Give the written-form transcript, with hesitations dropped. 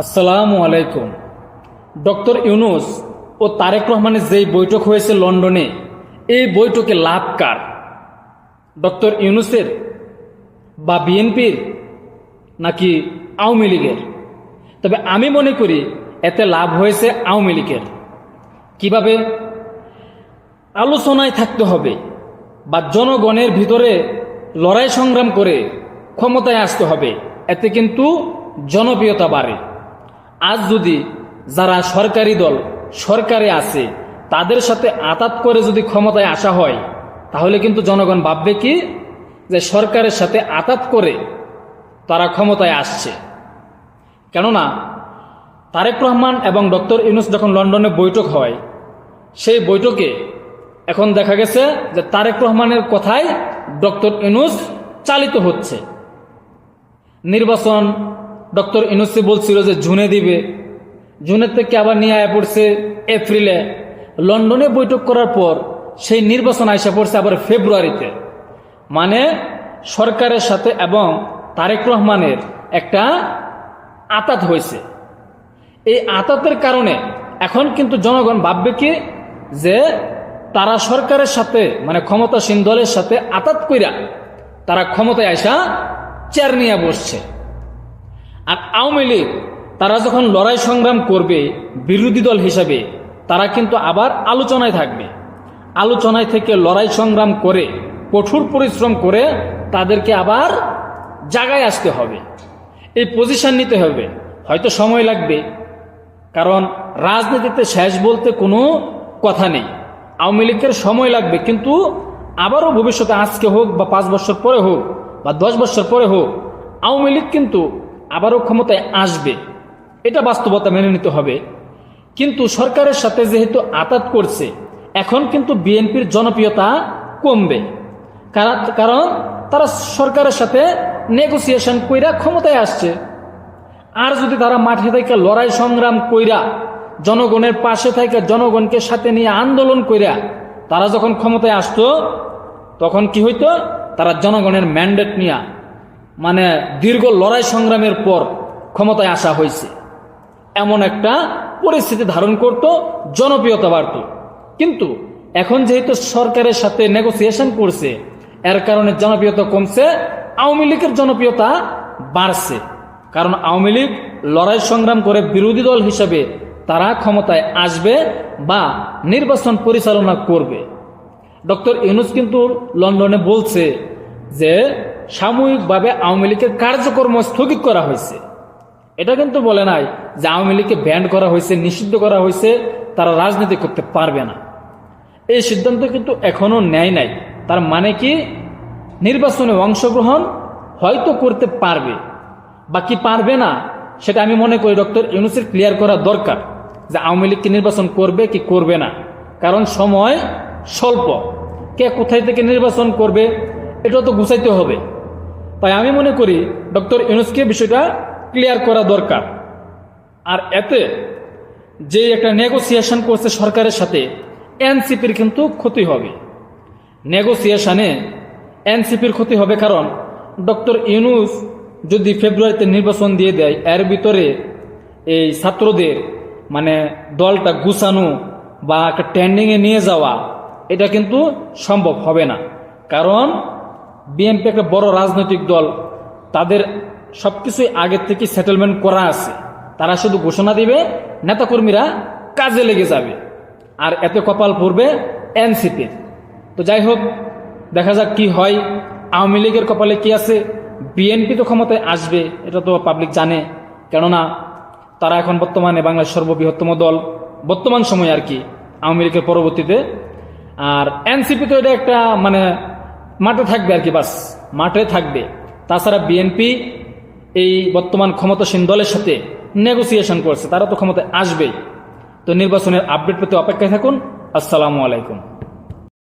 আসসালামু আলাইকুম। ডক্টর ইউনূস ও তারেক রহমানের যেই বৈঠক হয়েছে লন্ডনে, এই বৈঠকে লাভ কার? ডক্টর ইউনূসের বা বিএনপির নাকি আওয়ামী লীগের? তবে আমি মনে করি এতে লাভ হয়েছে আওয়ামী লীগের। কিভাবে? আলোচনায় থাকতে হবে বা জনগণের ভিতরে লড়াই সংগ্রাম করে ক্ষমতায় আসতে হবে, এতে কিন্তু জনপ্রিয়তা বাড়ে। আজ যদি যারা সরকারি দল সরকারে আছে তাদের সাথে আতাত করে যদি ক্ষমতায় আসা হয়, তাহলে কিন্তু জনগণ ভাববে কি যে সরকারের সাথে আতাত করে তারা ক্ষমতায় আসছে। কেননা তারেক রহমান এবং ডক্টর ইউনূস যখন লন্ডনে বৈঠক হয়, সেই বৈঠকে এখন দেখা গেছে যে তারেক রহমানের কথায় ডক্টর ইউনূস চালিত হচ্ছে। নির্বাচন ডক্টর ইউনূস বলছিল যে জুনে দিবে, জুনের থেকে আবার নিয়ে আয়া পড়ছে এপ্রিলে। লন্ডনে বৈঠক করার পর সেই নির্বাচন আইসা পড়ছে আবার ফেব্রুয়ারিতে। মানে সরকারের সাথে এবং তারেক রহমানের একটা আতাত হয়েছে। এই আতাতের কারণে এখন কিন্তু জনগণ ভাববে কি যে তারা সরকারের সাথে মানে ক্ষমতাসীন দলের সাথে আতাত কইরা তারা ক্ষমতায় আইসা চেয়ার নিয়ে বসছে। আর আওয়ামী লীগ তারা যখন লড়াই সংগ্রাম করবে বিরোধী দল হিসাবে, তারা কিন্তু আবার আলোচনায় থাকবে। আলোচনায় থেকে লড়াই সংগ্রাম করে কঠোর পরিশ্রম করে তাদেরকে আবার জায়গায় আসতে হবে, এই পজিশন নিতে হবে। হয়তো সময় লাগবে, কারণ রাজনীতিতে শেষ বলতে কোনো কথা নেই। আওয়ামী লীগের সময় লাগবে, কিন্তু আবারও ভবিষ্যতে আজকে হোক বা 5 বছর পরে হোক বা 10 বছর পরে হোক, আওয়ামী লীগ কিন্তু আবারও ক্ষমতায় আসবে। এটা বাস্তবতা মেনে নিতে হবে। কিন্তু সরকারের সাথে যেহেতু আতাত করছে, এখন কিন্তু বিএনপির জনপ্রিয়তা কমবে, কারণ তারা সরকারের সাথে নেগোসিয়েশন কইরা ক্ষমতায় আসছে। আর যদি তারা মাঠে থেকে লড়াই সংগ্রাম কইরা জনগণের পাশে থেকে জনগণকে সাথে নিয়ে আন্দোলন কইরা তারা যখন ক্ষমতায় আসতো, তখন কি হইতো? তারা জনগণের ম্যান্ডেট নিয়ে মানে দীর্ঘ লড়াই সংগ্রামের পর ক্ষমতায় আসা হয়েছে, এমন একটা পরিস্থিতি ধারণ করত, জনপ্রিয়তা বাড়ত। কিন্তু এখন যেহেতু সরকারের সাথে নেগোসিয়েশন করছে, এর কারণে জনপ্রিয়তা কমছে, আওয়ামী লীগের জনপ্রিয়তা বাড়ছে। কারণ আওয়ামী লীগ লড়াই সংগ্রাম করে বিরোধী দল হিসেবে তারা ক্ষমতায় আসবে বা নির্বাচন পরিচালনা করবে। ডক্টর ইউনূস কিন্তু লন্ডনে বলছে যে সাময়িকভাবে আওয়ামী লীগের কার্যক্রম স্থগিত করা হয়েছে। এটা কিন্তু বলে নাই যে আওয়ামী লীগকে ব্যান্ড করা হয়েছে, নিষিদ্ধ করা হয়েছে, তারা রাজনীতি করতে পারবে না। এই সিদ্ধান্ত কিন্তু এখনো নেয় নাই। তার মানে কি নির্বাচনে অংশগ্রহণ হয়তো করতে পারবে বা কি পারবে না, সেটা আমি মনে করি ডক্টর ইউনূসের ক্লিয়ার করা দরকার যে আওয়ামী লীগ কি নির্বাচন করবে কি করবে না। কারণ সময় স্বল্প, কে কোথায় থেকে নির্বাচন করবে এটা তো গুছাইতে হবে। তাই আমি মনে করি ডক্টর ইউনূসকে বিষয়টা ক্লিয়ার করা দরকার। আর এতে যে একটা নেগোসিয়েশন করছে সরকারের সাথে, এনসিপির কিন্তু ক্ষতি হবে। নেগোসিয়েশনে এনসিপির ক্ষতি হবে, কারণ ডক্টর ইউনূস যদি ফেব্রুয়ারিতে নির্বাচন দিয়ে দেয়, এর ভিতরে এই ছাত্রদের মানে দলটা গুছানো বা একটা ট্রেন্ডিংয়ে নিয়ে যাওয়া, এটা কিন্তু সম্ভব হবে না। কারণ বিএনপি একটা বড় রাজনৈতিক দল, তাদের সবকিছুই আগের থেকে সেটেলমেন্ট করা আছে। তারা শুধু ঘোষণা দিবে, নেতাকর্মীরা কাজে লেগে যাবে, আর এতে কপাল পড়বে এনসিপির। তো যাই হোক, দেখা যাক কি হয়। আওয়ামী লীগের কপালে কি আছে? বিএনপি তো ক্ষমতায় আসবে, এটা তো পাবলিক জানে। কেননা তারা এখন বর্তমানে বাংলাদেশের সর্ববৃহত্তম দল বর্তমান সময় আর কি, আওয়ামী লীগের পরবর্তীতে। আর এনসিপি তো এটা একটা মানে মাঠে থাকবে আর কি, বাস মাঠে থাকবে। তাছাড়া বিএনপি এই বর্তমান ক্ষমতাসীন দলের সাথে নেগোসিয়েশন করছে, তারা তো ক্ষমতায় আসবেই। তো নির্বাচনের আপডেট পেতে অপেক্ষায় থাকুন। আসসালামু আলাইকুম।